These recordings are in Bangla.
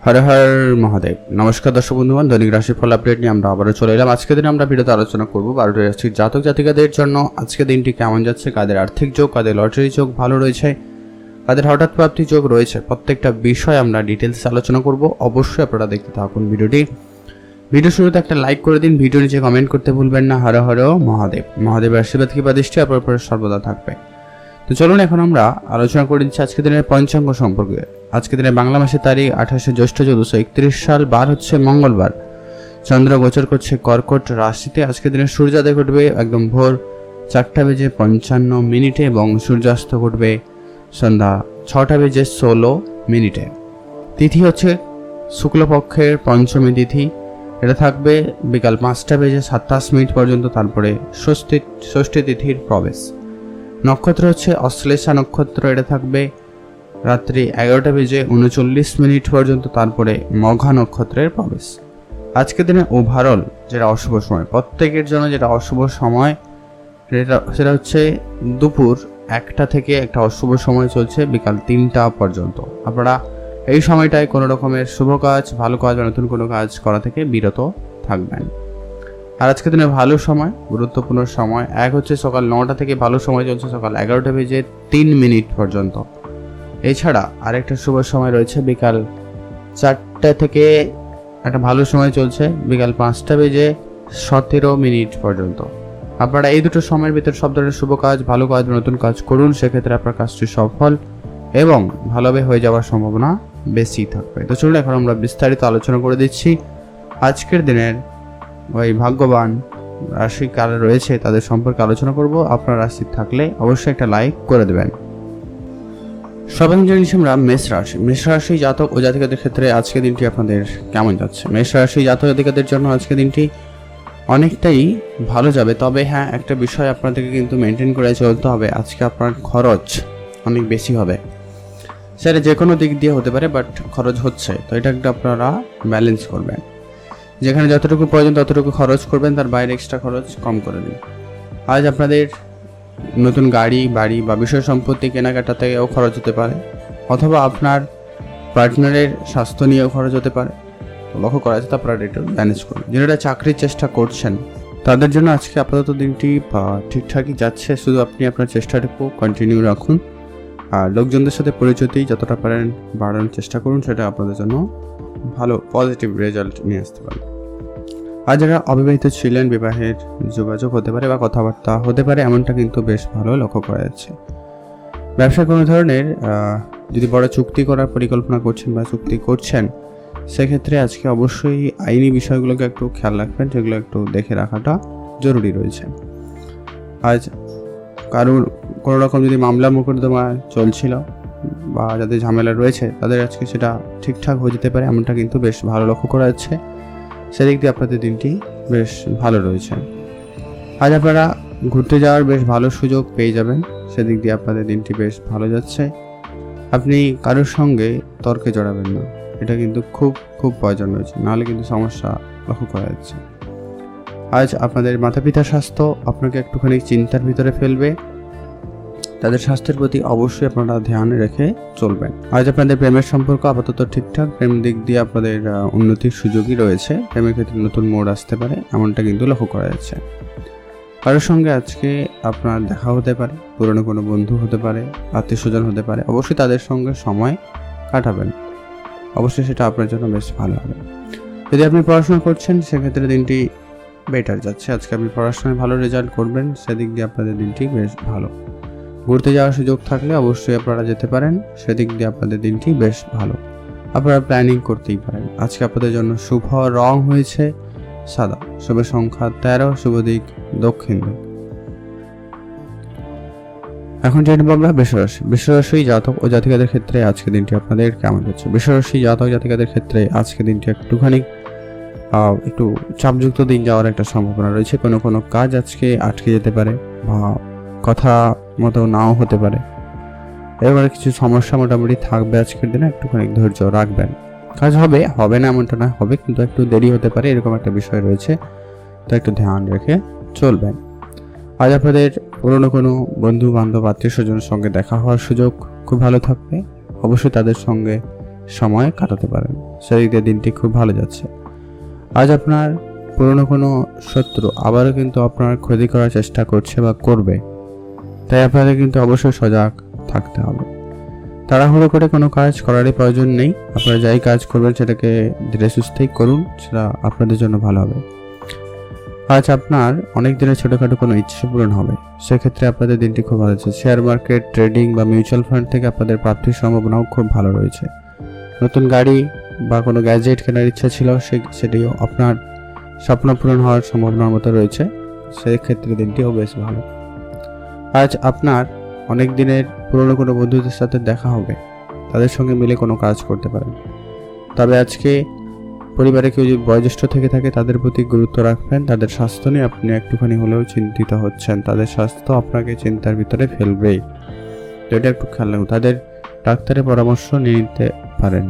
হর হর মহাদেব। নমস্কার দর্শক বন্ধুগণ, দৈনিক রাশিফল আপডেট নিয়ে আমরা আবারও চলে এলাম। আজকের দিনে আমরা ভিডিওতে আলোচনা করব 12টি রাশির জাতক জাতিকাদের জন্য আজকের দিনটি কেমন যাচ্ছে, কাদের আর্থিক যোগ, কাদের লটারি যোগ ভালো রয়েছে, কাদের হঠাৎ প্রাপ্তি যোগ রয়েছে, প্রত্যেকটা বিষয় আমরা ডিটেলস আলোচনা করব। অবশ্যই আপনারা দেখতে থাকুন ভিডিওটি। ভিডিও শুরুতে একটা লাইক করে দিন, ভিডিও নিচে কমেন্ট করতে ভুলবেন না। হর হর মহাদেব। মহাদেবের আশীর্বাদ কৃপা দৃষ্টি আপনার উপরে সর্বদা থাকবে। তো চলুন এখন আমরা আলোচনা করে দিচ্ছি আজকের দিনের পঞ্চাঙ্গ সম্পর্কে। আজকের দিনে বাংলা মাসের তারিখ 28শে জ্যৈষ্ঠ 1431 সাল, বার হচ্ছে মঙ্গলবার। চন্দ্র গোচর করছে কর্কট রাশিতে। আজকের দিনে সূর্যোদয় ঘটবে একদম ভোর 4:55 এবং সূর্যাস্ত ঘটবে সন্ধ্যা 6:16। তিথি হচ্ছে শুক্লপক্ষের পঞ্চমী তিথি, এটা থাকবে বিকাল 5:27 পর্যন্ত, তারপরে ষষ্ঠী তিথির প্রবেশ। নক্ষত্র হচ্ছে অশ্লেষা নক্ষত্র, এটা থাকবে রাত্রি 11:39 পর্যন্ত, তারপরে মঘা নক্ষত্রের প্রবেশ। আজকের দিনে ওভারঅল যেটা অশুভ সময়, প্রত্যেকের জন্য যেটা অশুভ সময় সেটা হচ্ছে দুপুর 1টা থেকে একটা অশুভ সময় চলছে বিকাল 3টা পর্যন্ত। আপনারা এই সময়টায় কোনো রকমের শুভ কাজ, ভালো কাজ বা নতুন কোনো কাজ করা থেকে বিরত থাকবেন। আর আজকের দিনে ভালো সময়, গুরুত্বপূর্ণ সময় এক হচ্ছে সকাল 9টা থেকে ভালো সময় চলছে সকাল 11:03 পর্যন্ত। এছাড়া আরেকটা শুভ সময় রয়েছে বিকাল 4টা থেকে একটা ভালো সময় চলছে বিকাল 5:17 পর্যন্ত। আপনারা এই দুটো সময়ের ভিতর সব ধরনের শুভ কাজ, ভালো কাজ, নতুন কাজ করুন, সেক্ষেত্রে আপনার কাজটি সফল এবং ভালোভাবে হয়ে যাওয়ার সম্ভাবনা বেশি থাকবে। তো চলুন এখন আমরা বিস্তারিত আলোচনা করে দিচ্ছি আজকের দিনের ওই ভাগ্যবান রাশি কারা রয়েছে তাদের সম্পর্কে আলোচনা করব। আপনার রাশি থাকলে অবশ্যই একটা লাইক করে দেবেন। সবাই জানিস আমরা মেষ রাশি জাতক ও জাতিকাদের ক্ষেত্রে আজকের দিনটি আপনাদের কেমন যাচ্ছে। মেষ রাশি জাতক জাতিকাদের জন্য আজকের দিনটি অনেকটাই ভালো যাবে, তবে হ্যাঁ একটা বিষয় আপনাদেরকে কিন্তু মেনটেন করে চলতে হবে। আজকে আপনার খরচ অনেক বেশি হবে, সেটা যে কোনো দিক দিয়ে হতে পারে, বাট খরচ হচ্ছে, তো এটা একটা আপনারা ব্যালেন্স করবেন। যেখানে যতটুকু প্রয়োজন ততটুকু খরচ করবেন, তার বাইরে এক্সট্রা খরচ কম করে দিন। আজ আপনাদের নতুন গাড়ি, বাড়ি বা বিষয় সম্পত্তি কেনাকাটাতেও খরচ হতে পারে, অথবা আপনার পার্টনারের স্বাস্থ্য নিয়েও খরচ হতে পারে। লক্ষ্য করা যাচ্ছে, আপনারা এটা ম্যানেজ করুন। যারা চাকরির চেষ্টা করছেন তাদের জন্য আজকে আপাতত দিনটি ঠিকঠাকই যাচ্ছে, শুধু আপনি আপনার চেষ্টাটুকু কন্টিনিউ রাখুন আর লোকজনদের সাথে পরিচিতি যতটা পারেন বাড়ানোর চেষ্টা করুন, সেটা আপনাদের জন্য ভালো পজিটিভ রেজাল্ট নিয়ে আসতে পারে। আর যারা অবিবাহিত ছিলেন, বিবাহের যোগাযোগ হতে পারে বা কথাবার্তা হতে পারে, এমনটা কিন্তু বেশ ভালো লক্ষ্য করা যাচ্ছে। ব্যবসায় কোনো ধরনের যদি বড় চুক্তি করার পরিকল্পনা করছেন বা চুক্তি করছেন, সেক্ষেত্রে আজকে অবশ্যই আইনি বিষয়গুলোকে একটু খেয়াল রাখবেন, যেগুলো একটু দেখে রাখাটা জরুরি রয়েছে। আজ কারোর কোনো রকম যদি মামলা মোকদ্দমা চলছিল বা যাদের ঝামেলা রয়েছে তাদের আজকে সেটা ঠিকঠাক হয়ে যেতে পারে, এমনটা কিন্তু বেশ ভালো লক্ষ্য করা যাচ্ছে। সেদিক দিয়ে আপনাদের দিনটি বেশ ভালো রয়েছে। আজ আপনারা ঘুরতে যাওয়ার বেশ ভালো সুযোগ পেয়ে যাবেন, সেদিক দিয়ে আপনাদের দিনটি বেশ ভালো যাচ্ছে। আপনি কারোর সঙ্গে তর্কে জড়াবেন না, এটা কিন্তু খুব খুব প্রয়োজন রয়েছে, নাহলে কিন্তু সমস্যা লক্ষ্য করা যাচ্ছে। আজ আপনাদের মাতা পিতার স্বাস্থ্য আপনাকে একটুখানি চিন্তার ভিতরে ফেলবে, তাদের স্বাস্থ্যের প্রতি অবশ্যই আপনারা ধ্যান রেখে চলবেন। আজ আপনাদের প্রেমের সম্পর্ক আপাতত ঠিকঠাক, প্রেম দিক দিয়ে আপনাদের উন্নতির সুযোগই রয়েছে, প্রেমের ক্ষেত্রে নতুন মোড় আসতে পারে, এমনটা কিন্তু লক্ষ্য করা যাচ্ছে। কারোর সঙ্গে আজকে আপনার দেখা হতে পারে, পুরনো কোনো বন্ধু হতে পারে, আত্মীয় স্বজন হতে পারে, অবশ্যই তাদের সঙ্গে সময় কাটাবেন, অবশ্যই সেটা আপনার জন্য বেশ ভালো হবে। যদি আপনি পড়াশোনা করছেন সেক্ষেত্রে দিনটি বেটার যাচ্ছে, আজকে আপনি পড়াশোনায় ভালো রেজাল্ট করবেন, সেদিক দিয়ে আপনাদের দিনটি বেশ ভালো। ঘুরতে যাওয়ার সুযোগ থাকলে অবশ্যই আপনারা যেতে পারেন, সেদিক দিয়ে আপনাদের দিনটি বেশ ভালো, আপনারা প্ল্যানিং করতেই পারেন। আজকে আপনাদের জন্য শুভ রং হয়েছে সাদা, শুভ সংখ্যা 13, শুভ দিক দক্ষিণ দিক। এখন জেনে আমরা বৃষরাশি জাতক ও জাতিকাদের ক্ষেত্রে আজকে দিনটি আপনাদের কেমন যাচ্ছে। বৃষরাশি জাতক জাতিকাদের ক্ষেত্রে আজকে দিনটি একটুখানি একটু চাপযুক্ত দিন যাওয়ার একটা সম্ভাবনা রয়েছে। কোনো কাজ আজকে আটকে যেতে পারে বা কথা মতো নাও হতে পারে, এবারে কিছু সমস্যা মোটামুটি থাকবে আজকের দিনে, একটুখানি ধৈর্য রাখবেন। কাজ হবে না এমনটা না, হবে কিন্তু একটু দেরি হতে পারে, এরকম একটা বিষয় রয়েছে, তো একটু ধ্যান রেখে চলবেন। আজ আপনাদের পুরনো কোনো বন্ধু বান্ধব আত্মীয় স্বজনের সঙ্গে দেখা হওয়ার সুযোগ খুব ভালো থাকবে, অবশ্যই তাদের সঙ্গে সময় কাটাতে পারেন। সেদিক দিয়ে দিনটি খুব ভালো যাচ্ছে। আজ আপনার পুরনো কোনো শত্রু আবারও কিন্তু আপনার ক্ষতি করার চেষ্টা করছে বা করবে, তাই আপনাদের কিন্তু অবশ্যই সজাগ থাকতে হবে। তাড়াহুড়ো করে কোনো কাজ করারই প্রয়োজন নেই। আপনারা যাই কাজ করবেন সেটাকে ধীরে সুস্থেই করুন, সেটা আপনাদের জন্য ভালো হবে। আজ আপনার অনেক দিনের ছোটোখাটো কোনো ইচ্ছে পূরণ হবে, সেক্ষেত্রে আপনাদের দিনটি খুব ভালো আছে। শেয়ার মার্কেট, ট্রেডিং বা মিউচুয়াল ফান্ড থেকে আপনাদের প্রাপ্তির সম্ভাবনাও খুব ভালো রয়েছে। নতুন গাড়ি বা কোনো গ্যাজেট কেনার ইচ্ছা ছিল, সেটিও আপনার স্বপ্ন পূরণ হওয়ার সম্ভাবনার মতো রয়েছে, সেক্ষেত্রে দিনটিও বেশ ভালো। আজ আপনার অনেক দিনের পুরনো কোনো বন্ধুদের সাথে দেখা হবে, তাদের সঙ্গে মিলে কোনো কাজ করতে পারেন। তবে আজকে পরিবারে কেউ যদি বয়োজ্যেষ্ঠ থেকে থাকে তাদের প্রতি গুরুত্ব রাখবেন। তাদের স্বাস্থ্য নিয়ে আপনি একটুখানি হলেও চিন্তিত হচ্ছেন, তাদের স্বাস্থ্য আপনাকে চিন্তার ভিতরে ফেলবেই, তো এটা একটু খেয়াল রাখুন। তাদের ডাক্তারের পরামর্শ নিয়ে নিতে পারেন।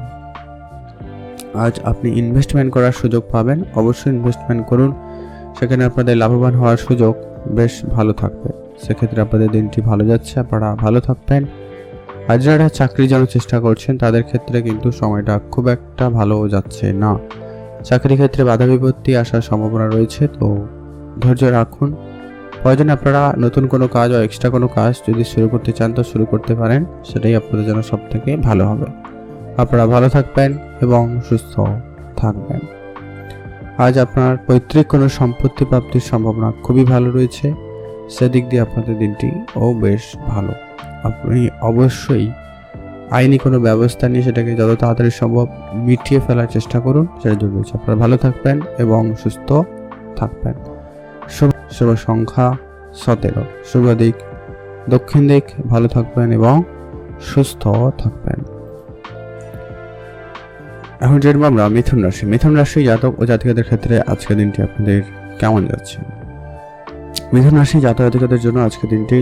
আজ আপনি ইনভেস্টমেন্ট করার সুযোগ পাবেন, অবশ্যই ইনভেস্টমেন্ট করুন, সেখানে আপনাদের লাভবান হওয়ার সুযোগ বেশ ভালো থাকবে। সেক্ষেত্রে আপনাদের দিনটি ভালো যাচ্ছে, আপনারা ভালো থাকবেন। আজ যারা চাকরির জন্য চেষ্টা করছেন তাদের ক্ষেত্রে কিন্তু সময়টা খুব একটা ভালো যাচ্ছে না। চাকরির ক্ষেত্রে বাধা বিপত্তি আসার সম্ভাবনা রয়েছে, তো ধৈর্য রাখুন। প্রয়োজনে আপনারা নতুন কোনো কাজ বা এক্সট্রা কোনো কাজ যদি শুরু করতে চান তো শুরু করতে পারেন, সেটাই আপনাদের জন্য সব থেকে ভালো হবে। আপনারা ভালো থাকবেন এবং সুস্থ থাকবেন। আজ আপনার পৈতৃক কোনো সম্পত্তি প্রাপ্তির সম্ভাবনা খুবই ভালো রয়েছে, সেদিক দিয়ে আপনাদের দিনটি বেশ ভালো। আপনি অবশ্যই আইনি কোনো ব্যবস্থা নিয়ে সেটাকে যত তাড়াতাড়ি সম্ভব মিটিয়ে ফেলার চেষ্টা করুন, সেটা জরুরি। আপনারা ভালো থাকবেন এবং সুস্থ থাকবেন। শুভ সংখ্যা 17, শুভ দিক দক্ষিণ দিক। ভালো থাকবেন এবং সুস্থ থাকবেন। এখন জানবো আমরা মিথুন রাশি জাতক ও জাতিকাদের ক্ষেত্রে আজকের দিনটি আপনাদের কেমন যাচ্ছে। মিথুন রাশি জাতক জাতিকাদের জন্য আজকের দিনটি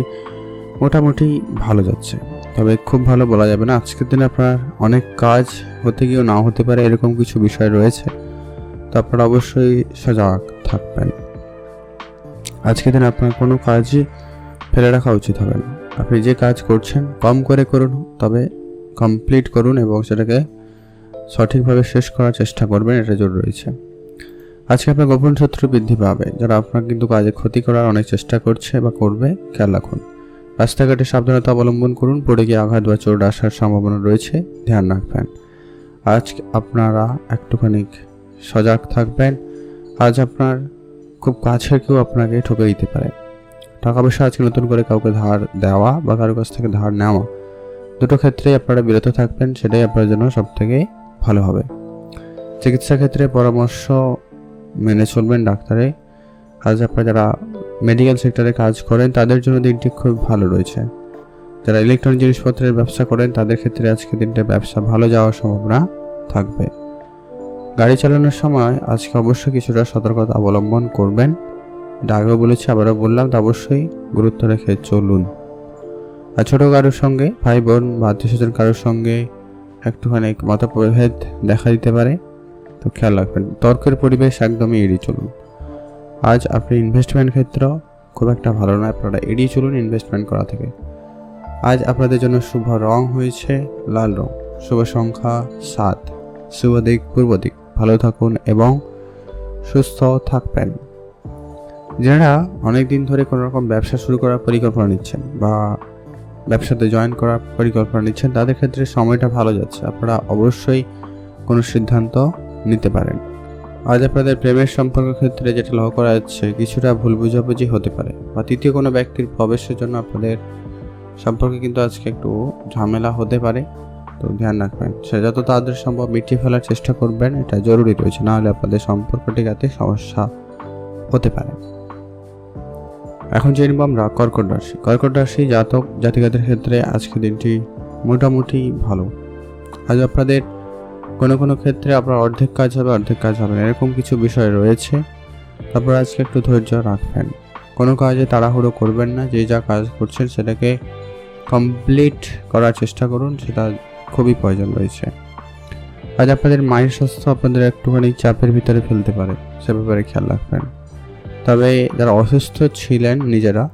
মোটামুটি ভালো যাচ্ছে, তবে খুব ভালো বলা যাবে না। আজকের দিনে আপনার অনেক কাজ হতে গিয়েও নাও হতে পারে, এরকম কিছু বিষয় রয়েছে, তো আপনারা অবশ্যই সজাগ থাকবেন। আজকের দিনে আপনার কোনো কাজই ফেলে রাখা উচিত হবে না। আপনি যে কাজ করছেন কম করে করুন, তবে কমপ্লিট করুন এবং সেটাকে সঠিকভাবে শেষ করার চেষ্টা করবেন, এটা জরুরি রয়েছে। আজকে আপনার গোপন শত্রু বৃদ্ধি পাবে, যারা আপনার কিন্তু কাজে ক্ষতি করার অনেক চেষ্টা করছে বা করবে, খেয়াল রাখুন। রাস্তাঘাটে সাবধানতা অবলম্বন করুন, পড়ে গিয়ে আঘাত বা চোট আসার সম্ভাবনা রয়েছে, ধ্যান রাখবেন। আজ আপনারা একটুখানি সজাগ থাকবেন। আজ আপনার খুব কাছের কেউ আপনাকে ঠকে দিতে পারে। টাকা পয়সা আজকে নতুন করে কাউকে ধার দেওয়া বা কারো কাছ থেকে ধার নেওয়া, দুটো ক্ষেত্রেই আপনারা বিরত থাকবেন, সেটাই আপনার জন্য সব থেকে ভালো হবে। চিকিৎসা ক্ষেত্রে পরামর্শ মেনে চলবেন ডাক্তারে। আজ আপনারা যারা মেডিকেল সেক্টরে কাজ করেন তাদের জন্য দিনটি খুব ভালো রয়েছে। যারা ইলেকট্রনিক জিনিসপত্রের ব্যবসা করেন তাদের ক্ষেত্রে আজকে দিনটা ব্যবসা ভালো যাওয়ার সম্ভাবনা থাকবে। গাড়ি চালানোর সময় আজকে অবশ্যই কিছুটা সতর্কতা অবলম্বন করবেন, এটা আগেও বলেছি আবারও বললাম, তা অবশ্যই গুরুত্ব রেখে চলুন। আর ছোটো কারোর সঙ্গে, ভাই বোন বা আত্মীয় স্বজন কারোর সঙ্গে একটুখানি মতভেদ দেখা দিতে পারে, তো খেয়াল রাখবেন। তর্কের পরিবেশ একদমই এড়িয়ে চলুন। আজ আপনি ইনভেস্টমেন্ট ক্ষেত্র খুব একটা ভালো নয়, আপনারা এড়িয়ে চলুন ইনভেস্টমেন্ট করা থেকে। আজ আপনাদের জন্য শুভ রং হয়েছে লাল রং, শুভ সংখ্যা 7, শুভ দিক পূর্ব দিক। ভালো থাকুন এবং সুস্থ থাকবেন। যারা অনেক দিন ধরে কোনো রকম ব্যবসা শুরু করার পরিকল্পনা নিচ্ছেন বা ব্যবসাতে জয়েন করার পরিকল্পনা নিচ্ছেন, তাদের ক্ষেত্রে সময়টা ভালো যাচ্ছে, আপনারা অবশ্যই কোনো সিদ্ধান্ত নিতে পারেন। আজ আপনাদের প্রেমের সম্পর্ক ক্ষেত্রে যেটা লক্ষ্য করা যাচ্ছে, কিছুটা ভুল বোঝাবুঝি হতে পারে বা তৃতীয় কোনো ব্যক্তির প্রবেশের জন্য আপনাদের সম্পর্কে কিন্তু আজকে একটু ঝামেলা হতে পারে, তো ধ্যান রাখবেন। সে যত তাড়াতাড়ি সম্ভব মিটিয়ে ফেলার চেষ্টা করবেন, এটা জরুরি রয়েছে, নাহলে আপনাদের সম্পর্কটিতে সমস্যা হতে পারে। এখন জেনে আমরা কর্কট রাশি জাতক জাতিকাদের ক্ষেত্রে আজকের দিনটি মোটামুটি ভালো। আজ আপনাদের কোনো ক্ষেত্রে আপনার অর্ধেক কাজ হবে, অর্ধেক কাজ হবে না, এরকম কিছু বিষয় রয়েছে। তারপর আজকে একটু ধৈর্য রাখবেন, কোনো কাজে তাড়াহুড়ো করবেন না, যে যা কাজ করছেন সেটাকে কমপ্লিট করার চেষ্টা করুন, সেটা খুবই প্রয়োজন রয়েছে। আজ আপনাদের মায়ের স্বাস্থ্য আপনাদের একটুখানি চাপের ভিতরে ফেলতে পারে, সে ব্যাপারে খেয়াল রাখবেন। তবে যারা অসুস্থ ছিলেন নিজেরা,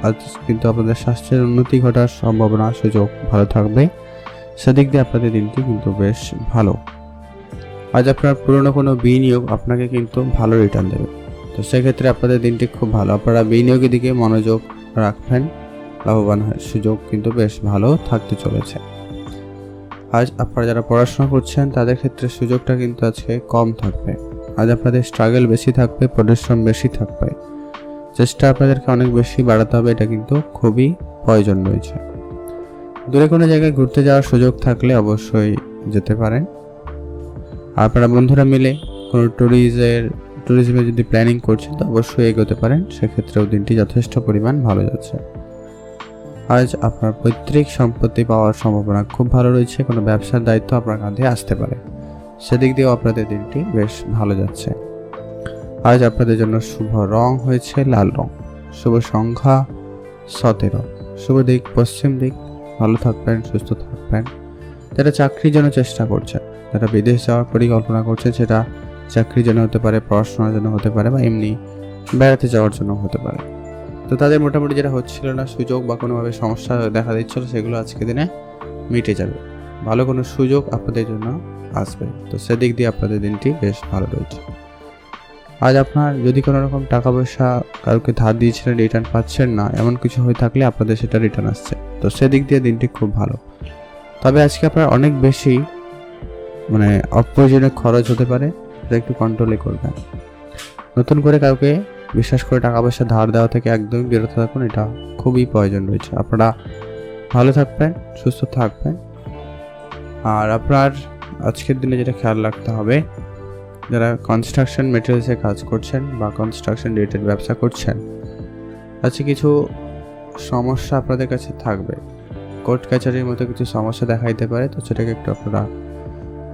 আজ কিন্তু আপনাদের স্বাস্থ্যের উন্নতি ঘটার সম্ভাবনা সুযোগ ভালো থাকবে, সেদিক দিয়ে আপনাদের দিনটি কিন্তু বেশ ভালো। আজ আপনার পুরনো কোনো বিনিয়োগ আপনাকে কিন্তু ভালো রিটার্ন দেবে, তো সেক্ষেত্রে আপনাদের দিনটি খুব ভালো। আপনারা বিনিয়োগের দিকে মনোযোগ রাখবেন, লাভবান হয় সুযোগ কিন্তু বেশ ভালো থাকতে চলেছে। আজ আপনারা যারা পড়াশোনা করছেন তাদের ক্ষেত্রে সুযোগটা কিন্তু আজকে কম থাকবে। আজ আপনাদের স্ট্রাগল বেশি থাকবে, পরিশ্রম বেশি থাকবে, চেষ্টা আপনাদেরকে অনেক বেশি বাড়াতে হবে, এটা কিন্তু খুবই প্রয়োজন রয়েছে। দূরে কোনো জায়গায় ঘুরতে যাওয়ার সুযোগ থাকলে অবশ্যই যেতে পারেন। আপনারা বন্ধুরা মিলে কোনো ট্যুরিজমে যদি প্ল্যানিং করছেন তো অবশ্যই এগোতে পারেন, সেক্ষেত্রেও দিনটি যথেষ্ট পরিমাণ ভালো যাচ্ছে। আজ আপনার পৈতৃক সম্পত্তি পাওয়ার সম্ভাবনা খুব ভালো রয়েছে, কোনো ব্যবসার দায়িত্ব আপনার কাঁধে আসতে পারে, সেদিক দিয়েও আপনাদের দিনটি বেশ ভালো যাচ্ছে। আজ আপনাদের জন্য শুভ রং হয়েছে লাল রং, শুভ সংখ্যা 17, শুভ দিক পশ্চিম দিক। ভালো থাকবেন, সুস্থ থাকবেন। যারা চাকরির জন্য চেষ্টা করছেন, যারা বিদেশ যাওয়ার পরিকল্পনা করছেন, সেটা চাকরির জন্য হতে পারে, পড়াশোনার জন্য হতে পারে, বা এমনি বেড়াতে যাওয়ার জন্য হতে পারে, তো তাদের মোটামুটি যেটা হচ্ছিল না সুযোগ বা কোনোভাবে সমস্যা দেখা দিচ্ছিল, সেগুলো আজকে দিনে মিটে যাবে। ভালো কোনো সুযোগ আপনাদের জন্য আসবে, তো সেদিক দিয়ে আপনাদের দিনটি বেশ ভালো রয়েছে। আজ আপনার যদি কোনো রকম টাকা পয়সা কাউকে ধার দিয়েছিলেন, রিটার্ন পাচ্ছেন না, এমন কিছু হয়ে থাকলে আপনাদের সেটা রিটার্ন আসছে, তো সেদিক দিয়ে দিনটি খুব ভালো। তবে আজকে আপনার অনেক বেশি অপ্রয়োজনীয় খরচ হতে পারে, সেটা একটু কন্ট্রোলে করবেন। নতুন করে কাউকে বিশ্বাস করে টাকা পয়সা ধার দেওয়া থেকে একদমই বিরত থাকুন, এটা খুবই প্রয়োজন রয়েছে। আপনারা ভালো থাকবেন, সুস্থ থাকবেন। আর আপনার আজকের দিনে যেটা খেয়াল রাখতে হবে, যারা কনস্ট্রাকশন মেটেরিয়ালসে কাজ করছেন বা কনস্ট্রাকশন রিলেটেড ব্যবসা করছেন, আজকে কিছু সমস্যা আপনাদের কাছে থাকবে, কোর্ট কাছারির মতো কিছু সমস্যা দেখা দিতে পারে, তো সেটাকে আপনারা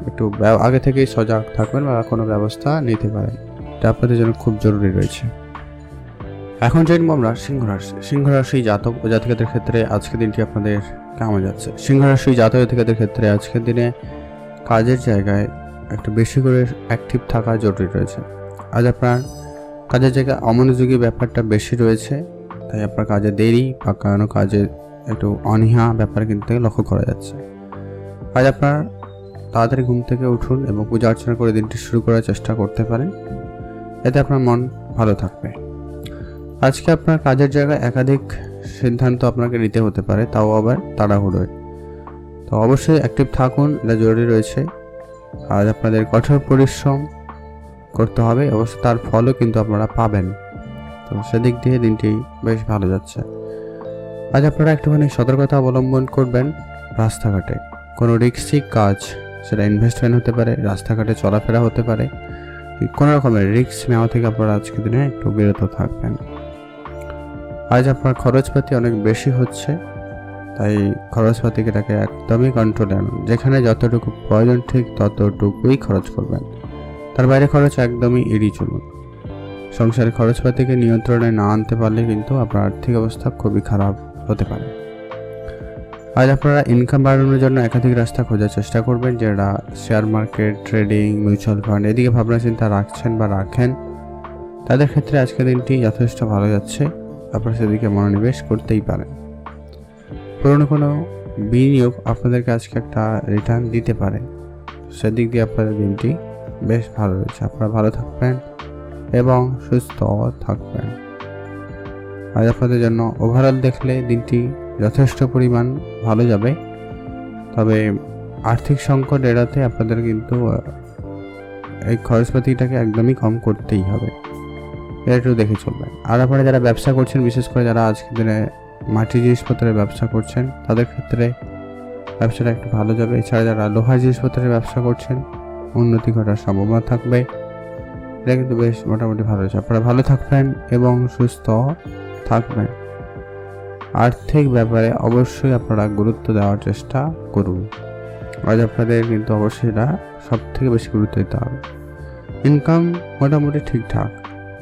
একটু আগে থেকেই সজাগ থাকবেন বা কোনো ব্যবস্থা নিতে পারেন, এটা আপনাদের জন্য খুব জরুরি রয়েছে। এখন জানবো আমরা সিংহ রাশি জাতক ও জাতিকাদের ক্ষেত্রে আজকের দিনটি আপনাদের কেমন যাচ্ছে। সিংহ রাশি জাতক জাতিকাদের ক্ষেত্রে আজকের দিনে কাজের জায়গায় একটু বেশি করে অ্যাক্টিভ থাকা জরুরি রয়েছে। আজ আপনার কাজের জায়গায় অমনোযোগী ব্যাপারটা বেশি রয়েছে, তাই আপনার কাজে দেরি বা কারো কাজে একটু অনীহা ব্যাপার কিন্তু লক্ষ্য করা যাচ্ছে। আজ আপনার তাড়াতাড়ি ঘুম থেকে উঠুন এবং পূজা অর্চনা করে দিনটি শুরু করার চেষ্টা করতে পারেন, এতে আপনার মন ভালো থাকবে। আজকে আপনার কাজের জায়গায় একাধিক সিদ্ধান্ত আপনাকে নিতে হতে পারে, তাও আবার তাড়াহুড়োয়, তো অবশ্যই অ্যাক্টিভ থাকুন, এটা জরুরি রয়েছে। আজ আপনাদের কঠোর পরিশ্রম করতে হবে, অবশ্য তার ফলও কিন্তু আপনারা পাবেন, তো সেদিক দিয়ে দিনটি বেশ ভালো যাচ্ছে। আজ আপনারা একটুখানি সতর্কতা অবলম্বন করবেন। রাস্তাঘাটে কোনো রিস্কি কাজ, সেটা ইনভেস্টমেন্ট হতে পারে, রাস্তাঘাটে চলাফেরা হতে পারে, কোনো রকমের রিস্ক নেওয়া থেকে আপনারা আজকের দিনে একটু বিরত থাকবেন। আজ আপনার খরচপাতি অনেক বেশি হচ্ছে, তাই খরচপাতিটাকে একদমই কন্ট্রোলে আনুন। যেখানে যতটুকু প্রয়োজন ঠিক ততটুকুই খরচ করবেন, তার বাইরে খরচ একদমই এড়িয়ে চলুন। সংসারের খরচপাতিকে নিয়ন্ত্রণে না আনতে পারলে কিন্তু আপনার আর্থিক অবস্থা খুবই খারাপ হতে পারে। আজ আপনারা ইনকাম বাড়ানোর জন্য একাধিক রাস্তা খোঁজার চেষ্টা করবেন, যারা share market, trading, mutual fund এদিকে ভাবনা চিন্তা রাখছেন বা রাখেন, তাদের ক্ষেত্রে আজকের দিনটি যথেষ্ট ভালো যাচ্ছে, আপনারা সেদিকে মনোনিবেশ করতেই পারেন। পুরনো কোনো বিনিয়োগ আপনাদেরকে আজকে একটা রিটার্ন দিতে পারে, সেদিক দিয়ে আপনাদের দিনটি বেশ ভালো রয়েছে। আপনারা ভালো থাকবেন এবং সুস্থ থাকবেন। আজ আপনাদের জন্য ওভারঅল দেখলে দিনটি যথেষ্ট পরিমাণ ভালো যাবে, তবে আর্থিক সংকট এড়াতে আপনাদের কিন্তু এই খরচপাতিটাকে একদমই কম করতেই হবে, এটা একটু দেখে চলবেন। আর আপনারা যারা ব্যবসা করছেন, বিশেষ করে যারা আজকের দিনে মাটির জিনিসপত্রের ব্যবসা করছেন, তাদের ক্ষেত্রে ব্যবসাটা একটু ভালো যাবে। এছাড়া যারা লোহার জিনিসপত্রের ব্যবসা করছেন, উন্নতি ঘটার সম্ভাবনা থাকবে, এটা কিন্তু বেশ মোটামুটি ভালো হয়েছে। আপনারা ভালো থাকবেন এবং সুস্থ থাকবেন। আর্থিক ব্যাপারে অবশ্যই আপনারা গুরুত্ব দেওয়ার চেষ্টা করুন। আজ আপনাদের কিন্তু অবশ্যই এটা সব থেকে বেশি গুরুত্ব দিতে হবে। ইনকাম মোটামুটি ঠিকঠাক,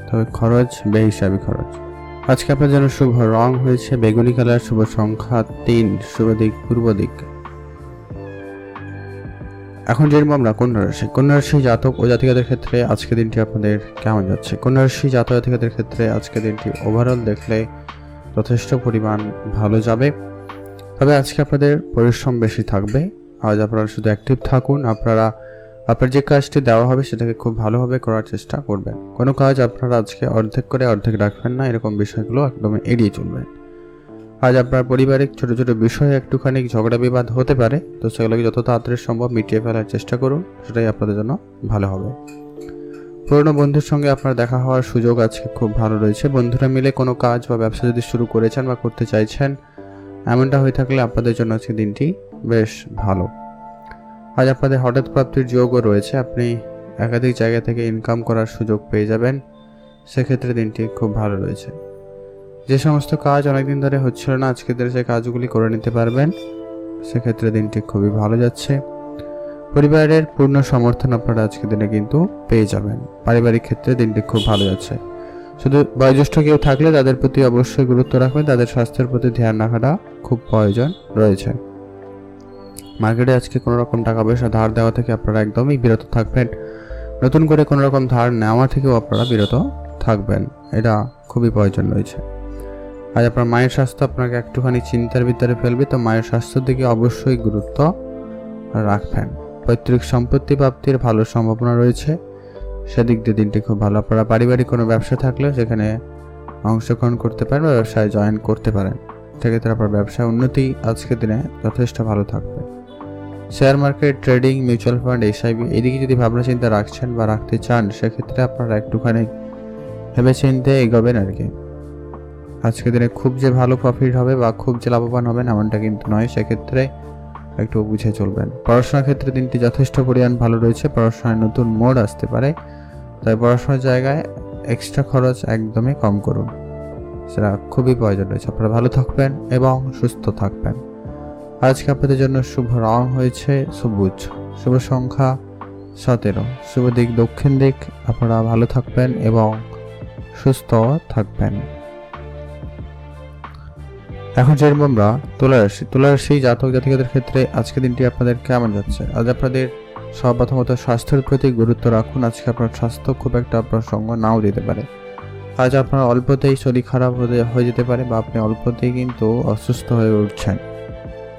তবে খরচ বেহিসাবি খরচ। আজকে আপনার জন্য শুভ রং হয়েছে বেগুনি কালার, শুভ সংখ্যা 3, শুভ দিক পূর্ব দিক। এখন জানবো আমরা কন্যা রাশি জাতক ও জাতিকাদের ক্ষেত্রে আজকে দিনটি আপনাদের কেমন যাচ্ছে। কন্যা রাশি জাতক জাতিকাদের ক্ষেত্রে আজকে দিনটি ওভারঅল দেখলে যথেষ্ট পরিমাণ ভালো যাবে, তবে আজকে আপনাদের পরিশ্রম বেশি থাকবে। আজ আপনারা শুধু অ্যাক্টিভ থাকুন। আপনার যে কাজটি দেওয়া হবে সেটাকে খুব ভালোভাবে করার চেষ্টা করবেন। কোনো কাজ আপনারা আজকে অর্ধেক করে অর্ধেক রাখবেন না, এরকম বিষয়গুলো একদমই এড়িয়ে চলবেন। আজ আপনার পারিবারিক ছোট ছোট বিষয়ে একটুখানি ঝগড়া বিবাদ হতে পারে, তো সেগুলোকে যত তাড়াতাড়ি সম্ভব মিটিয়ে ফেলার চেষ্টা করুন, সেটাই আপনাদের জন্য ভালো হবে। পুরনো বন্ধুর সঙ্গে আপনার দেখা হওয়ার সুযোগ আজকে খুব ভালো রয়েছে। বন্ধুরা মিলে কোনো কাজ বা ব্যবসা যদি শুরু করেছেন বা করতে চাইছেন, এমনটা হয়ে থাকলে আপনাদের জন্য আজকে দিনটি বেশ ভালো। আজ আপনাদের হঠাৎ প্রাপ্তির যোগও রয়েছে। আপনি একাধিক জায়গা থেকে ইনকাম করার সুযোগ পেয়ে যাবেন, সেক্ষেত্রে দিনটি খুব ভালো রয়েছে। যে সমস্ত কাজ অনেকদিন ধরে হচ্ছিল না, আজকে দিনে সেই কাজগুলি করে নিতে পারবেন, সেক্ষেত্রে দিনটি খুবই ভালো যাচ্ছে। পরিবারের পূর্ণ সমর্থন আপনারা আজকের দিনে কিন্তু পেয়ে যাবেন। পারিবারিক ক্ষেত্রে দিনটি খুব ভালো যাচ্ছে। শুধু বয়োজ্যেষ্ঠ কেউ থাকলে তাদের প্রতি অবশ্যই গুরুত্ব রাখবেন, তাদের স্বাস্থ্যের প্রতি ধ্যান রাখাটা খুব প্রয়োজন রয়েছে। মার্কেটে আজকে কোনো রকম টাকা পয়সা ধার দেওয়া থেকে আপনারা একদমই বিরত থাকবেন। নতুন করে কোনো রকম ধার নেওয়া থেকেও আপনারা বিরত থাকবেন, এটা খুবই প্রয়োজন রয়েছে। আজ আপনার মায়ের স্বাস্থ্য আপনাকে একটুখানি চিন্তার ভিতরে ফেলবে, তো মায়ের স্বাস্থ্যের দিকে অবশ্যই গুরুত্ব রাখবেন। পৈতৃক সম্পত্তি প্রাপ্তির ভালো সম্ভাবনা রয়েছে, সেদিক দিয়ে দিনটি খুব ভালো। আপনারা পারিবারিক কোনো ব্যবসা থাকলে সেখানে অংশগ্রহণ করতে পারেন বা ব্যবসায় জয়েন করতে পারেন, সেক্ষেত্রে আপনার ব্যবসায় উন্নতি আজকের দিনে যথেষ্ট ভালো থাকবে। Share market, trading, mutual fund, SIP এদিকে যদি ভাবনা চিন্তা রাখছেন বা রাখতে চান, সেক্ষেত্রে আপনারা একটুখানি ভেবে চিন্তে এগোবেন আর কি। আজকের দিনে খুব যে ভালো প্রফিট হবে বা খুব যে লাভবান হবেন এমনটা কিন্তু নয়, সেক্ষেত্রে একটু বুঝে চলবেন। পড়াশোনার ক্ষেত্রে দিনটি যথেষ্ট পরিমাণ ভালো রয়েছে। পড়াশোনায় নতুন মোড় আসতে পারে, তাই পড়াশোনার জায়গায় এক্সট্রা খরচ একদমই কম করুন, সেটা খুবই প্রয়োজন রয়েছে। আপনারা ভালো থাকবেন এবং সুস্থ থাকবেন। আজকে আপনাদের জন্য শুভ রং হয়েছে সবুজ, শুভ সংখ্যা 17, শুভ দিক দক্ষিণ দিক। আপনারা ভালো থাকবেন এবং সুস্থ থাকবেন। এখন যেরকম আমরা তুলা রাশি জাতক জাতিকাদের ক্ষেত্রে আজকে দিনটি আপনাদের কেমন যাচ্ছে? আজ আপনাদের সর্বপ্রথমত স্বাস্থ্যের প্রতি গুরুত্ব রাখুন। আজকে আপনার স্বাস্থ্য খুব একটা আপনার সঙ্গ নাও দিতে পারে। আজ আপনার অল্পতেই শরীর খারাপ হয়ে যেতে পারে বা আপনি অল্পতেই কিন্তু অসুস্থ হয়ে উঠছেন,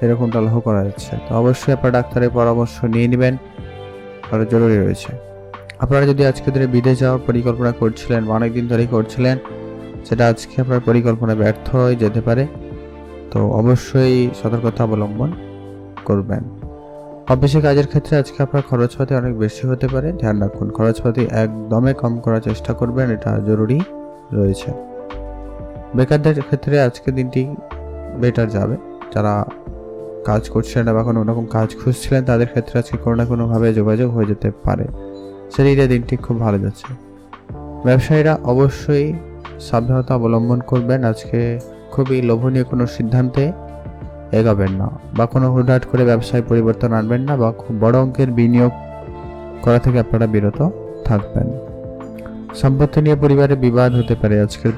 এরকমটা লক্ষ্য করা যাচ্ছে। তো অবশ্যই আপনার ডাক্তারের পরামর্শ নিয়ে নেবেন, আরও জরুরি রয়েছে। আপনারা যদি আজকে দিনে বিদেশ যাওয়ার পরিকল্পনা করছিলেন বা অনেকদিন ধরেই করছিলেন, সেটা আজকে আপনার পরিকল্পনা ব্যর্থ হয়ে যেতে পারে, তো অবশ্যই সতর্কতা অবলম্বন করবেন। অফিসে কাজের ক্ষেত্রে আজকে আপনার খরচপাতি অনেক বেশি হতে পারে, ধ্যান রাখুন। খরচপাতি একদমই কম করার চেষ্টা করবেন, এটা জরুরি রয়েছে। বেকারদের ক্ষেত্রে আজকে দিনটি বেটার যাবে। যারা কাজ করছিলেন না বা কোনো রকম কাজ খুঁজছিলেন, তাদের ক্ষেত্রে আজকে কোনো না কোনোভাবে যোগাযোগ হয়ে যেতে পারে, সেদিকে দিনটি খুব ভালো যাচ্ছে। ব্যবসায়ীরা অবশ্যই সাবধানতা অবলম্বন করবেন। আজকে খুবই লোভনীয় কোনো সিদ্ধান্তে এগাবেন না বা কোনো হুটহাট করে ব্যবসায় পরিবর্তন আনবেন না বা খুব বড় অঙ্কের বিনিয়োগ করা থেকে আপনারা বিরত থাকবেন। সম্পত্তি নিয়ে পরিবারে বিবাদ হতে পারে আজকের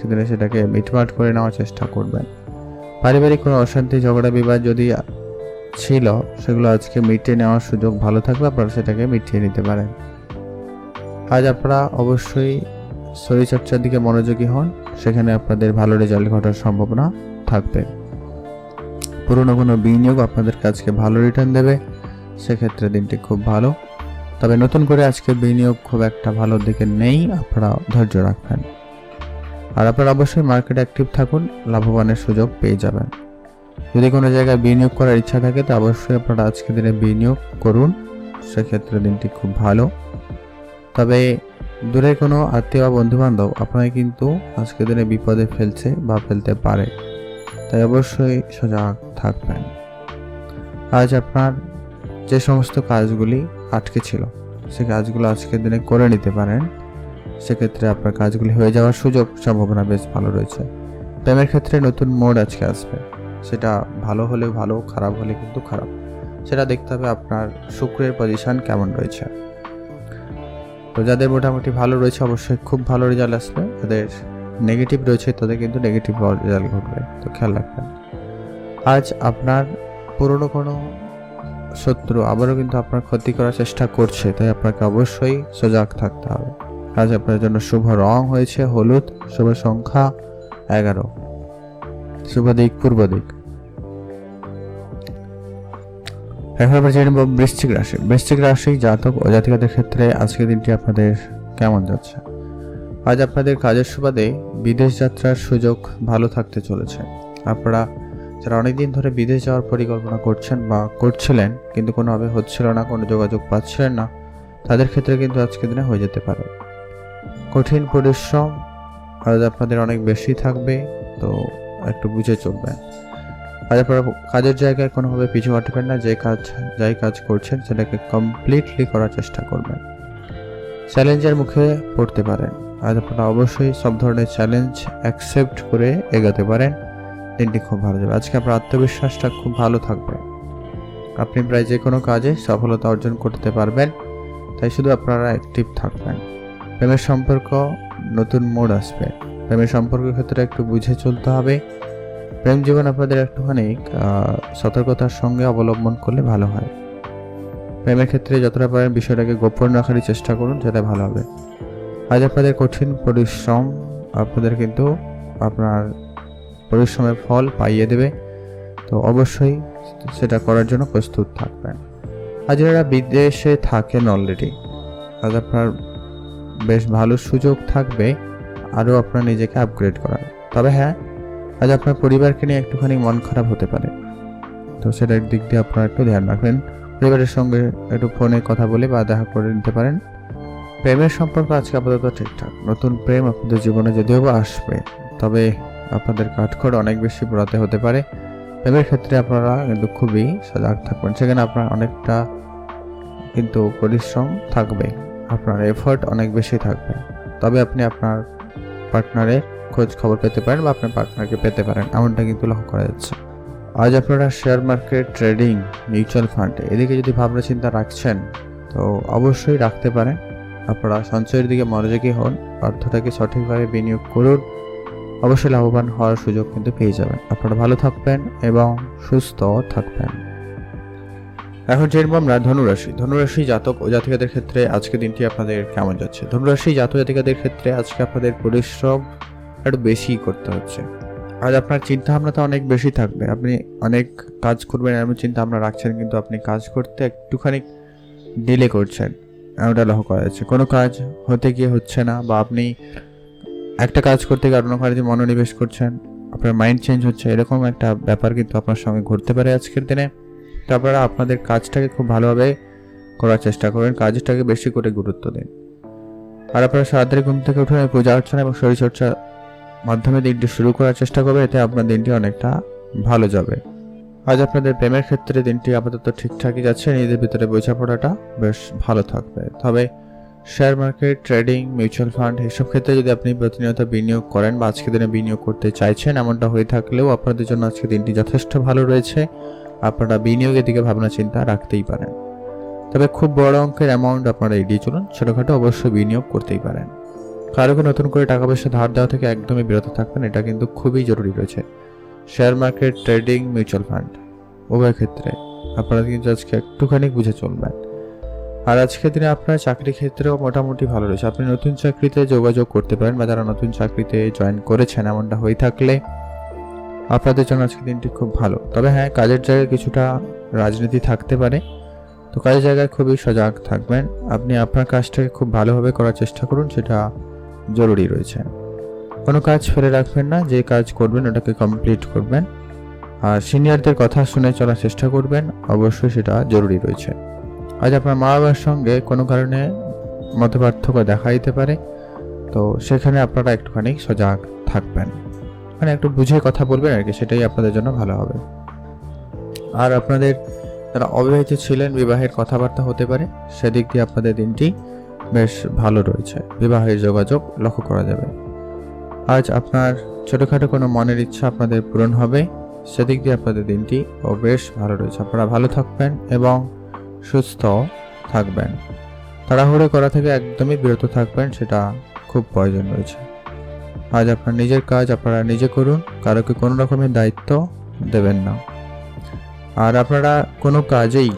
দিনে সেটাকে মিটমাট করে নেওয়ার চেষ্টা করবেন। পারিবারিক কোনো অশান্তি, ঝগড়া, বিবাদ যদি ছিল, সেগুলো আজকে মিটিয়ে নেওয়ার সুযোগ ভালো থাকবে, আপনারা সেটাকে মিটিয়ে নিতে পারেন। আজ আপনারা অবশ্যই শরীরচর্চার দিকে মনোযোগী হন, সেখানে আপনাদের ভালো রেজাল্ট ঘটার সম্ভাবনা থাকবে। পুরনো কোনো বিনিয়োগ আপনাদের আজকে ভালো রিটার্ন দেবে, সেক্ষেত্রে দিনটি খুব ভালো। তবে নতুন করে আজকে বিনিয়োগ খুব একটা ভালো দিকে নেই, আপনারা ধৈর্য রাখবেন। আর আপনারা অবশ্যই মার্কেটে অ্যাক্টিভ থাকুন, লাভবানের সুযোগ পেয়ে যাবেন। যদি কোনো জায়গায় বিনিয়োগ করার ইচ্ছা থাকে, তো অবশ্যই আপনারা আজকের দিনে বিনিয়োগ করুন, সেক্ষেত্রে দিনটি খুব ভালো। তবে দূরের কোনো আত্মীয় বা বন্ধুবান্ধব আপনাকে কিন্তু আজকের দিনে বিপদে ফেলছে বা ফেলতে পারে, তাই অবশ্যই সজাগ থাকবেন। আজ আপনার যে সমস্ত কাজগুলি আটকে ছিল, সে কাজগুলো আজকের দিনে করে নিতে পারেন, সেক্ষেত্রে আপনার কাজগুলি হয়ে যাওয়ার সম্ভাবনা বেশ ভালো রয়েছে। প্রেমের ক্ষেত্রে নতুন মোড় আজকে আসবে, সেটা ভালো হলে ভালো, খারাপ হলে কিন্তু খারাপ, সেটা দেখতে হবে আপনার শুক্রের পজিশন কেমন রয়েছে। তো যাদের মোটামুটি ভালো রয়েছে অবশ্যই খুব ভালো রেজাল্ট আসবে, যাদের নেগেটিভ রয়েছে তাদের কিন্তু নেগেটিভ রেজাল্ট ঘটবে, তো খেয়াল রাখবেন। আজ আপনার পুরনো কোনো শত্রু আবারও কিন্তু আপনার ক্ষতি করার চেষ্টা করছে, তাই আপনাকে অবশ্যই সজাগ থাকতে হবে। আজ আপনার জন্য শুভ রং হয়েছে হলুদ, শুভ সংখ্যা 11, শুভ দিক পূর্ব দিক। এখন আমরা জেনে নেব বৃশ্চিক রাশি। বৃশ্চিক রাশি জাতক ও জাতিকাদের ক্ষেত্রে আজকের দিনটি আপনাদের কেমন যাচ্ছে। আজ আপনাদের কাজের সুবাদে বিদেশ যাত্রার সুযোগ ভালো থাকতে চলেছে। আপনারা যারা অনেকদিন ধরে বিদেশ যাওয়ার পরিকল্পনা করছেন বা করছিলেন কিন্তু কোনোভাবে হচ্ছিল না, কোনো যোগাযোগ পাচ্ছিলেন না, তাদের ক্ষেত্রে কিন্তু আজকের দিনে হয়ে যেতে পারে। কঠিন পরিশ্রম আজ আপনাদের অনেক বেশি থাকবে, তো একটু বুঝে চলবেন। আজ আপনারা কাজের জায়গায় কোনোভাবে পিছু হটবেন না। যাই কাজ করছেন সেটাকে কমপ্লিটলি করার চেষ্টা করবেন। চ্যালেঞ্জের মুখে পড়তে পারেন। আজ আপনারা অবশ্যই সব ধরনের চ্যালেঞ্জ অ্যাকসেপ্ট করে এগোতে পারেন। দিনটি খুব ভালো যাবে। আজকে আপনার আত্মবিশ্বাসটা খুব ভালো থাকবে। আপনি প্রায় যে কোনো কাজে সফলতা অর্জন করতে পারবেন, তাই শুধু আপনারা অ্যাক্টিভ থাকবেন। প্রেমের সম্পর্ক নতুন মোড় আসবে। প্রেমের সম্পর্কের ক্ষেত্রে একটু বুঝে চলতে হবে। প্রেম জীবন আপনাদের একটুখানি সতর্কতার সঙ্গে অবলম্বন করলে ভালো হয়। প্রেমের ক্ষেত্রে যতটা পারেন বিষয়টাকে গোপন রাখারই চেষ্টা করুন, সেটা ভালো হবে। আজ আপনাদের কঠিন পরিশ্রম আপনাদের কিন্তু আপনার পরিশ্রমের ফল পাইয়ে দেবে, তো অবশ্যই সেটা করার জন্য প্রস্তুত থাকবেন। আজ যারা বিদেশে থাকেন অলরেডি, আজ আপনার বেশ ভালো সুযোগ থাকবে আরও আপনার নিজেকে আপগ্রেড করার। তবে হ্যাঁ, আজ আপনার পরিবারকে নিয়ে একটুখানি মন খারাপ হতে পারে, তো সেটার দিক দিয়ে আপনারা একটু ধ্যান রাখবেন। পরিবারের সঙ্গে একটু ফোনে কথা বলে বা দেখা করে নিতে পারেন। প্রেমের সম্পর্ক আজকে আপাতত ঠিকঠাক। নতুন প্রেম আপনাদের জীবনে যদিও বা আসবে, তবে আপনাদের কাঠখড় অনেক বেশি পোড়াতে হতে পারে। প্রেমের ক্ষেত্রে আপনারা কিন্তু খুবই সজাগ থাকবেন। সেখানে আপনার অনেকটা কিন্তু পরিশ্রম থাকবে, আপনার এফোর্ট অনেক বেশি থাকবে। তবে আপনি আপনার পার্টনারের খোঁজ খবর পেতে পারেন বা আপনার পার্টনারকে পেতে পারেন, এমনটা কিন্তু লক্ষ্য করা যাচ্ছে। আজ আপনারা share market, trading, mutual fund এদিকে যদি ভাবনা চিন্তা রাখছেন, তো অবশ্যই রাখতে পারেন। আপনারা সঞ্চয়ের দিকে মনোযোগী হন, অর্থটাকে সঠিকভাবে বিনিয়োগ করুন, অবশ্যই লাভবান হওয়ার সুযোগ কিন্তু পেয়ে যাবেন। আপনারা ভালো থাকবেন এবং সুস্থ থাকবেন। এখন জেনব আমরা ধনুরাশি। ধনুরাশি জাতক ও জাতিকাদের ক্ষেত্রে আজকে দিনটি আপনাদের কেমন যাচ্ছে। ধনুরাশি জাতক জাতিকাদের ক্ষেত্রে আজকে আপনাদের পরিশ্রম একটু বেশি করতে হচ্ছে। আজ আপনার চিন্তা ভাবনাটা অনেক বেশি থাকবে। আপনি অনেক কাজ করবেন এমন চিন্তা ভাবনা রাখছেন, কিন্তু আপনি কাজ করতে একটুখানি ডিলে করছেন, এমনটা লক্ষ্য করা যাচ্ছে। কোনো কাজ হতে গিয়ে হচ্ছে না, বা আপনি একটা কাজ করতে গিয়ে অন্য কাজে মনোনিবেশ করছেন, আপনার মাইন্ড চেঞ্জ হচ্ছে, এরকম একটা ব্যাপার কিন্তু আপনার সঙ্গে ঘটতে পারে আজকের দিনে। তো আপনারা আপনাদের কাজটাকে খুব ভালোভাবে করার চেষ্টা করবেন, কাজটাকে বেশি করে গুরুত্ব দিন। আর আপনারা সারাদিন ঘুম থেকে উঠে পূজা অর্চনা এবং শরীরচর্চার মাধ্যমে দিনটি শুরু করার চেষ্টা করবে, এতে আপনার দিনটি অনেকটা ভালো যাবে। আজ আপনাদের প্রেমের ক্ষেত্রে দিনটি আপাতত ঠিকঠাকই যাচ্ছে। নিজেদের ভিতরে বোঝাপড়াটা বেশ ভালো থাকবে। তবে share market, trading, mutual fund এসব ক্ষেত্রে যদি আপনি প্রতিনিয়ত বিনিয়োগ করেন বা আজকের দিনে বিনিয়োগ করতে চাইছেন, এমনটা হয়ে থাকলেও আপনাদের জন্য আজকে দিনটি যথেষ্ট ভালো রয়েছে। আপনারা বিনিয়োগের দিকে ভাবনা চিন্তা রাখতেই পারেন, তবে খুব বড় অঙ্কের অ্যামাউন্ট আপনারা এড়িয়ে চলুন। ছোটখাটো অবশ্যই বিনিয়োগ করতেই পারেন। কারোকে নতুন করে টাকা পয়সা ধার দেওয়া থেকে একদমই বিরত থাকবেন, এটা কিন্তু খুবই জরুরি রয়েছে। Share market, trading, mutual fund উভয় ক্ষেত্রে আপনারা কিন্তু আজকে একটুখানি বুঝে চলবেন। আর আজকের দিনে আপনার চাকরি ক্ষেত্রেও মোটামুটি ভালো রয়েছে। আপনি নতুন চাকরিতে যোগাযোগ করতে পারেন, বা যারা নতুন চাকরিতে জয়েন করেছেন এমনটা হয়ে থাকলে আপনাদের জন্য আজকের দিনটি খুব ভালো। তবে হ্যাঁ, কাজের জায়গায় কিছুটা রাজনীতি থাকতে পারে, তো কাজের জায়গায় খুবই সজাগ থাকবেন। আপনি আপনার কাজটাকে খুব ভালোভাবে করার চেষ্টা করুন, সেটা জরুরি রয়েছে। কোনো কাজ ফেলে রাখবেন না, যে কাজ করবেন ওটাকে কমপ্লিট করবেন। আর সিনিয়রদের কথা শুনে চলার চেষ্টা করবেন, অবশ্যই সেটা জরুরি রয়েছে। আজ আপনার মা বাবার সঙ্গে কোনো কারণে মতপার্থক্য দেখা দিতে পারে, তো সেখানে আপনারা একটুখানি সজাগ থাকবেন, মানে একটু বুঝে কথা বলবেন আর কি, সেটাই আপনাদের জন্য ভালো হবে। আর আপনাদের যারা অবিবাহিত ছিলেন, বিবাহের কথাবার্তা হতে পারে, সেদিক দিয়ে আপনাদের দিনটি বেশ ভালো রয়েছে। বিবাহের যোগাযোগ লক্ষ্য করা যাবে। আজ আপনার ছোটোখাটো কোনো মনের ইচ্ছা আপনাদের পূরণ হবে, সেদিক দিয়ে আপনাদের দিনটি বেশ ভালো রয়েছে। আপনারা ভালো থাকবেন এবং সুস্থ থাকবেন। তাড়াহুড়ো করা থেকে একদমই বিরত থাকবেন, সেটা খুব প্রয়োজন রয়েছে। আজ আপনার নিজের কাজ আপনারা নিজে করুন, কারোকে কোনো রকমের দায়িত্ব দেবেন না। আর আপনারা কোনো কাজেই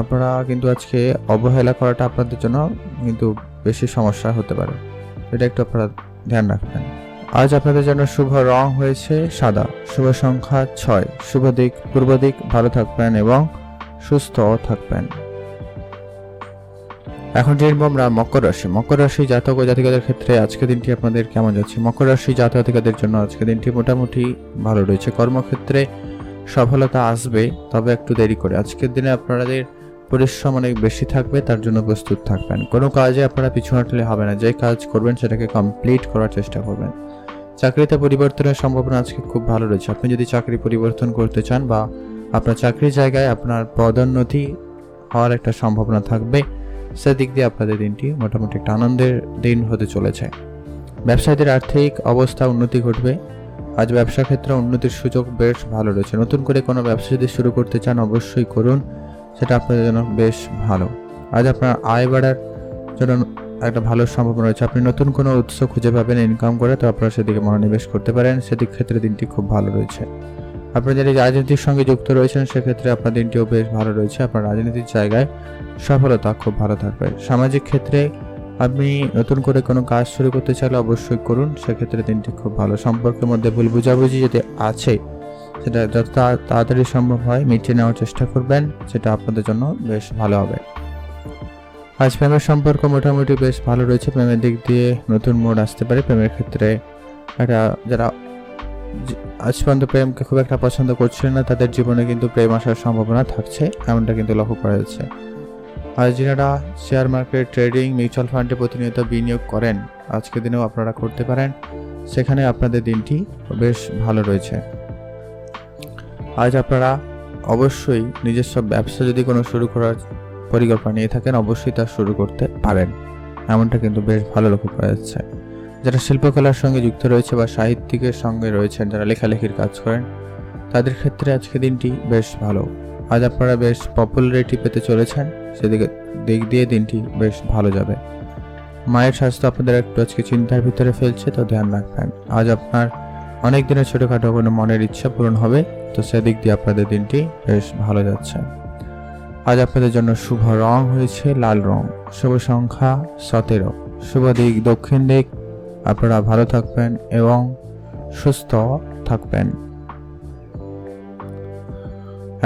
আপনারা কিন্তু আজকে অবহেলা করাটা আপনাদের জন্য কিন্তু বেশি সমস্যা হতে পারে, এটা একটু আপনারা ধ্যান রাখবেন। আজ আপনাদের জন্য শুভ রং হয়েছে সাদা, শুভ সংখ্যা 6, শুভ দিক পূর্ব দিক। ভালো থাকবেন এবং সুস্থ থাকবেন। এখন জেনব আমরা মকর রাশি। মকর রাশি জাতক ও জাতিকাদের ক্ষেত্রে আজকের দিনটি আপনাদের কেমন যাচ্ছে? মকর রাশি জাতক জাতিকাদের জন্য আজকের দিনটি মোটামুটি ভালো রয়েছে। কর্মক্ষেত্রে সফলতা আসবে, তবে একটু দেরি করে। আজকের দিনে আপনাদের পরিশ্রম অনেক বেশি থাকবে, তার জন্য প্রস্তুত থাকবেন। কোনো কাজে আপনারা পিছু হাঁটলে হবে না, যে কাজ করবেন সেটাকে কমপ্লিট করার চেষ্টা করবেন। চাকরিতে পরিবর্তনের সম্ভাবনা আজকে খুব ভালো রয়েছে। আপনি যদি চাকরি পরিবর্তন করতে চান বা আপনার চাকরির জায়গায় আপনার পদোন্নতি হওয়ার একটা সম্ভাবনা থাকবে, সেদিক দিয়ে আপনাদের দিনটি মোটামুটি একটা আনন্দের দিন হতে চলেছে। ব্যবসায়ীদের আর্থিক অবস্থা উন্নতি ঘটবে। আজ ব্যবসা ক্ষেত্রে উন্নতির সুযোগ বেশ ভালো রয়েছে। নতুন করে কোনো ব্যবসা যদি শুরু করতে চান অবশ্যই করুন, সেটা আপনাদের জন্য বেশ ভালো। আজ আপনার আয় বাড়ার জন্য একটা ভালো সম্ভাবনা রয়েছে। আপনি নতুন কোনো উৎস খুঁজে পাবেন ইনকাম করে, তো আপনারা সেদিকে মনোনিবেশ করতে পারেন। সেদিক ক্ষেত্রে দিনটি খুব ভালো রয়েছে। আপনারা যারা রাজনীতির সঙ্গে যুক্ত রয়েছেন সেক্ষেত্রে আপনার দিনটিও বেশ ভালো রয়েছে। আপনার রাজনীতির জায়গায় সফলতা খুব ভালো থাকবে। সামাজিক ক্ষেত্রে আপনি নতুন করে কোনো কাজ শুরু করতে চাইলে অবশ্যই করুন, সেক্ষেত্রে দিনটি খুব ভালো। সম্পর্কের মধ্যে ভুল বুঝাবুঝি যদি আছে সেটা যত তাড়াতাড়ি সম্ভব হয় মিটিয়ে নেওয়ার চেষ্টা করবেন, সেটা আপনাদের জন্য বেশ ভালো হবে। আজ প্রেমের সম্পর্ক মোটামুটি বেশ ভালো রয়েছে। প্রেমের দিক দিয়ে নতুন মোড় আসতে পারে। প্রেমের ক্ষেত্রে একটা যারা আজ পর্যন্ত প্রেমকে খুব একটা পছন্দ করছিলেন না, তাদের জীবনে কিন্তু প্রেম আসার সম্ভাবনা থাকছে, এমনটা কিন্তু লক্ষ্য করা যাচ্ছে। আর যারা শেয়ার মার্কেট, ট্রেডিং, মিউচুয়াল ফান্ডে প্রতিনিয়ত বিনিয়োগ করেন, আজকের দিনেও আপনারা করতে পারেন, সেখানে আপনাদের দিনটি বেশ ভালো রয়েছে। আজ আপনারা অবশ্যই নিজস্ব ব্যবসা যদি কোনো শুরু করার পরিকল্পনা নিয়ে থাকেন অবশ্যই তা শুরু করতে পারেন, এমনটা কিন্তু বেশ ভালো লক্ষ্য করা যাচ্ছে। যারা শিল্পকলার সঙ্গে যুক্ত রয়েছে বা সাহিত্যিকের সঙ্গে রয়েছেন, যারা লেখালেখির কাজ করেন, তাদের ক্ষেত্রে আজকে দিনটি বেশ ভালো। আজ আপনারা বেশ পপুলারিটি পেতে চলেছেন, সেদিকে দিক দিয়ে দিনটি বেশ ভালো যাবে। মায়ের স্বাস্থ্য আপনাদের একটু আজকে চিন্তার ভিতরে ফেলছে, তো ধ্যান রাখবেন। আজ আপনার অনেক দিনের ছোটোখাটো কোনো মনের ইচ্ছা পূরণ হবে, তো সেদিক দিয়ে আপনাদের দিনটি বেশ ভালো যাচ্ছে। আজ আপনাদের জন্য শুভ রং হয়েছে লাল রং, শুভ সংখ্যা 17, শুভ দিক দক্ষিণ দিক। আপনারা ভালো থাকবেন এবং সুস্থ থাকবেন।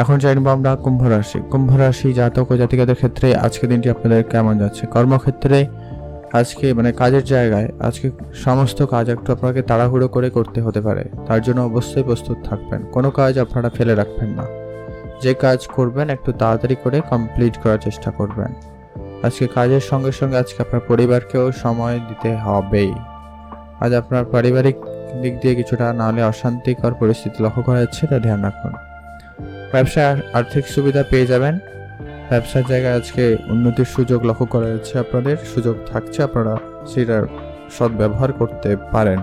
এখন জানবো আমরা কুম্ভ রাশি। কুম্ভ রাশি জাতক ও জাতিকাদের ক্ষেত্রে আজকে দিনটি আপনাদের কেমন যাচ্ছে? কর্মক্ষেত্রে আজকে কাজের জায়গায় আজকে সমস্ত কাজ একটু আপনাকে তাড়াহুড়ো করে করতে হতে পারে, তার জন্য অবশ্যই প্রস্তুত থাকবেন। কোনো কাজ আপনারা ফেলে রাখবেন না, যে কাজ করবেন একটু তাড়াতাড়ি করে কমপ্লিট করার চেষ্টা করবেন। আজকে কাজের সঙ্গে সঙ্গে আজকে আপনার পরিবারকেও সময় দিতে হবেই। আজ আপনার পারিবারিক দিক দিয়ে কিছুটা নাহলে অশান্তিকর পরিস্থিতি লক্ষ্য করা যাচ্ছে, তা ধ্যান রাখুন। ব্যবসায় আর্থিক সুবিধা পেয়ে যাবেন। ব্যবসার জায়গায় আজকে উন্নতির সুযোগ লক্ষ্য করা যাচ্ছে, আপনাদের সুযোগ থাকছে, আপনারা সেটার সদ্ব্যবহার করতে পারেন।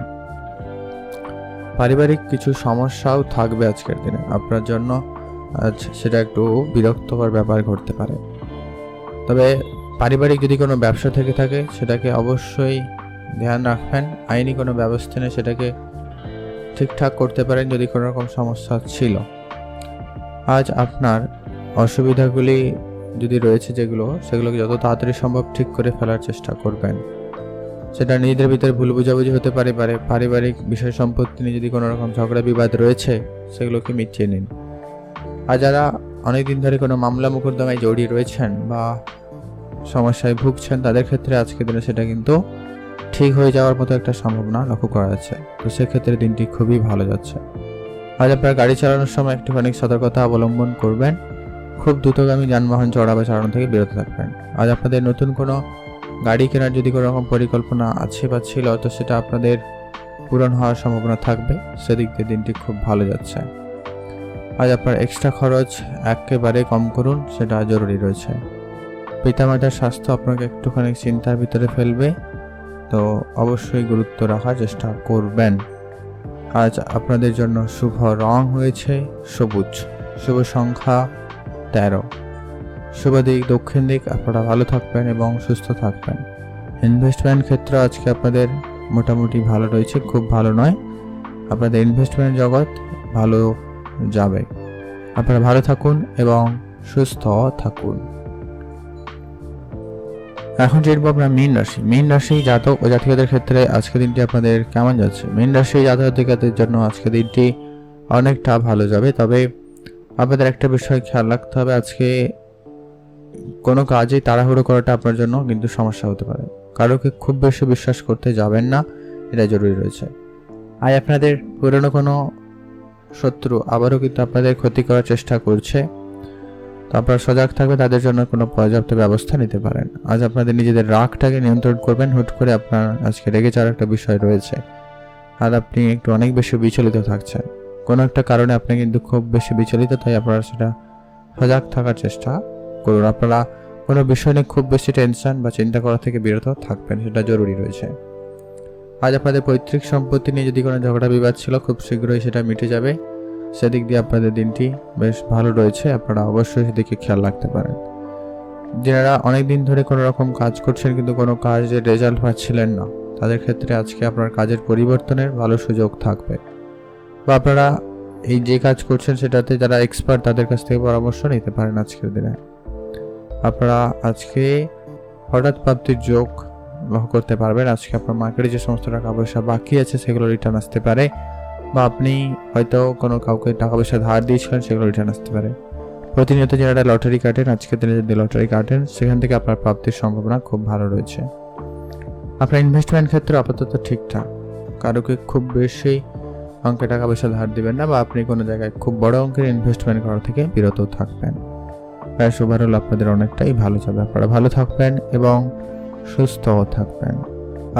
পারিবারিক কিছু সমস্যাও থাকবে আজকের দিনে আপনার জন্য, আজ সেটা একটু বিরক্তকর ব্যাপার ঘটতে পারে। তবে পারিবারিক যদি কোনো ব্যবসা থেকে থাকে সেটাকে অবশ্যই ধ্যান রাখবেন, আইনি কোনো ব্যবস্থা নিয়ে সেটাকে ঠিকঠাক করতে পারেন যদি কোনো রকম সমস্যা ছিল। আজ আপনার অসুবিধাগুলি যদি রয়েছে সেগুলোকে যত তাড়াতাড়ি সম্ভব ঠিক করে ফেলার চেষ্টা করবেন। সেটা নিজেদের ভিতরে ভুল বুঝাবুঝি হতে পারে, পারিবারিক বিষয় সম্পত্তি নিয়ে যদি কোনো রকম ঝগড়া বিবাদ রয়েছে সেগুলোকে মিটিয়ে নিন। আর যারা অনেকদিন ধরে কোনো মামলা মোকদ্দমায় জড়িয়ে রয়েছেন বা সমস্যায় ভুগছেন, তাদের ক্ষেত্রে আজকের দিনে সেটা কিন্তু ঠিক হয়ে যাওয়ার মতো একটা সম্ভাবনা লক্ষ্য করা যাচ্ছে, তো সেক্ষেত্রে দিনটি খুবই ভালো যাচ্ছে। আজ আপনার গাড়ি চালানোর সময় একটুখানি সতর্কতা অবলম্বন করবেন, খুব দ্রুতগামী যানবাহন চড়া বা চালানো থেকে বিরত থাকবেন। আজ আপনাদের নতুন কোনো গাড়ি কেনার যদি কোনো রকম পরিকল্পনা আছে বা ছিল, তো সেটা আপনাদের পূরণ হওয়ার সম্ভাবনা থাকবে, সেদিক দিয়ে দিনটি খুব ভালো যাচ্ছে। আজ আপনার এক্সট্রা খরচ একেবারে কম করুন, সেটা জরুরি রয়েছে। পিতামাতার স্বাস্থ্য আপনাকে একটুখানি চিন্তার ভিতরে ফেলবে, তো অবশ্যই গুরুত্ব রাখার চেষ্টা করবেন। আজ আপনাদের জন্য শুভ রং হয়েছে সবুজ, শুভ সংখ্যা 13, শুভ দিক দক্ষিণ দিক। আপনারা ভালো থাকবেন এবং সুস্থ থাকবেন। ইনভেস্টমেন্ট ক্ষেত্র আজকে আপনাদের মোটামুটি ভালো রয়েছে, খুব ভালো নয়। আপনাদের ইনভেস্টমেন্ট জগৎ ভালো যাবে। আপনারা ভালো থাকুন এবং সুস্থ থাকুন। এখন জানবো আমরা মীন রাশি। মীন রাশি জাতক ও জাতিকাদের ক্ষেত্রে আজকের দিনটি আপনাদের কেমন যাচ্ছে? মীন রাশি জাতক জাতিকাদের জন্য আজকের দিনটি অনেকটা ভালো যাবে, তবে আপনাদের একটা বিষয় খেয়াল রাখতে হবে, আজকে কোনো কাজেই তাড়াহুড়ো করাটা আপনার জন্য কিন্তু সমস্যা হতে পারে। কারোকে খুব বেশি বিশ্বাস করতে যাবেন না, এটা জরুরি রয়েছে। আজ আপনাদের পুরনো কোনো শত্রু আবারও কিন্তু আপনাদের ক্ষতি করার চেষ্টা করছে, তো আপনারা সজাগ থাকবে, তাদের জন্য কোনো পর্যাপ্ত ব্যবস্থা নিতে পারেন। আজ আপনাদের নিজেদের রাগটাকে নিয়ন্ত্রণ করবেন। হুট করে আপনার আজকে রেগে যাওয়ার একটা বিষয় রয়েছে, আর আপনি একটু অনেক বেশি বিচলিত থাকছেন। কোনো একটা কারণে আপনি কিন্তু খুব বেশি বিচলিত, তাই আপনারা সেটা সজাগ থাকার চেষ্টা করুন। আপনারা কোনো বিষয় নিয়ে খুব বেশি টেনশন বা চিন্তা করা থেকে বিরত থাকবেন, সেটা জরুরি রয়েছে। আজ আপনাদের পৈতৃক সম্পত্তি নিয়ে যদি কোনো ঝগড়া বিবাদ ছিল, খুব শীঘ্রই সেটা মিটে যাবে। সেদিক দিয়ে আপনাদের দিনটি বেশ ভালো রয়েছে, আপনারা অবশ্যই সেদিকে খেয়াল রাখতে পারেন। যারা অনেক দিন ধরে কোনো রকম কাজ করছেন কিন্তু কোনো কাজের রেজাল্ট পাচ্ছিলেন না, তাদের ক্ষেত্রে আজকে আপনার কাজের পরিবর্তনের ভালো সুযোগ থাকবে, বা আপনারা এই যে কাজ করছেন সেটাতে যারা এক্সপার্ট তাদের কাছ থেকে পরামর্শ নিতে পারেন আজকের দিনে। আপনারা আজকে হঠাৎ প্রাপ্তির যোগ লক্ষ্য করতে পারবেন। আজকে আপনার মার্কেটে যে সমস্ত টাকা পয়সা বাকি আছে সেগুলো রিটার্ন আসতে পারে, বা আপনি হয়তো কোনো কাউকে টাকা পয়সা ধার দিয়েছিলেন সেগুলো রিটার্ন আসতে পারে। প্রতিনিয়ত যারা লটারি কাটেন, আজকের দিনে যদি লটারি কাটেন, সেখান থেকে আপনার প্রাপ্তির সম্ভাবনা খুব ভালো রয়েছে। আপনার ইনভেস্টমেন্ট ক্ষেত্রে আপাতত ঠিকঠাক, কারোকে খুব বেশি অঙ্কের টাকা পয়সা ধার দিবেন না, বা আপনি কোনো জায়গায় খুব বড় অঙ্কের ইনভেস্টমেন্ট করা থেকে বিরত থাকবেন। ব্যস ওভারঅল আপনাদের অনেকটাই ভালো যাবে। আপনারা ভালো থাকবেন এবং সুস্থও থাকবেন।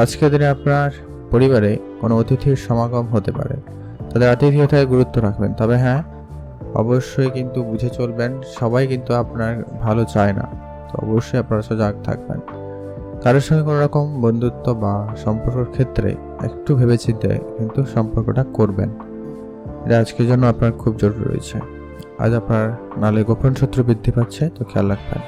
আজকের দিনে আপনার পরিবারে কোনো অতিথির সমাগম হতে পারে, তাদের আতিথেয়তায় গুরুত্ব রাখবেন। তবে হ্যাঁ, অবশ্যই কিন্তু বুঝে চলবেন, সবাই কিন্তু আপনার ভালো চায় না, তো অবশ্যই আপনারা সজাগ থাকবেন। কারোর সঙ্গে কোনো রকম বন্ধুত্ব বা সম্পর্কের ক্ষেত্রে একটু ভেবেচিন্তে কিন্তু সম্পর্কটা করবেন, এটা আজকের জন্য আপনার খুব জরুরি রয়েছে। আজ আপনার নালে গোপন শত্রু বৃদ্ধি পাচ্ছে, তো খেয়াল রাখবেন।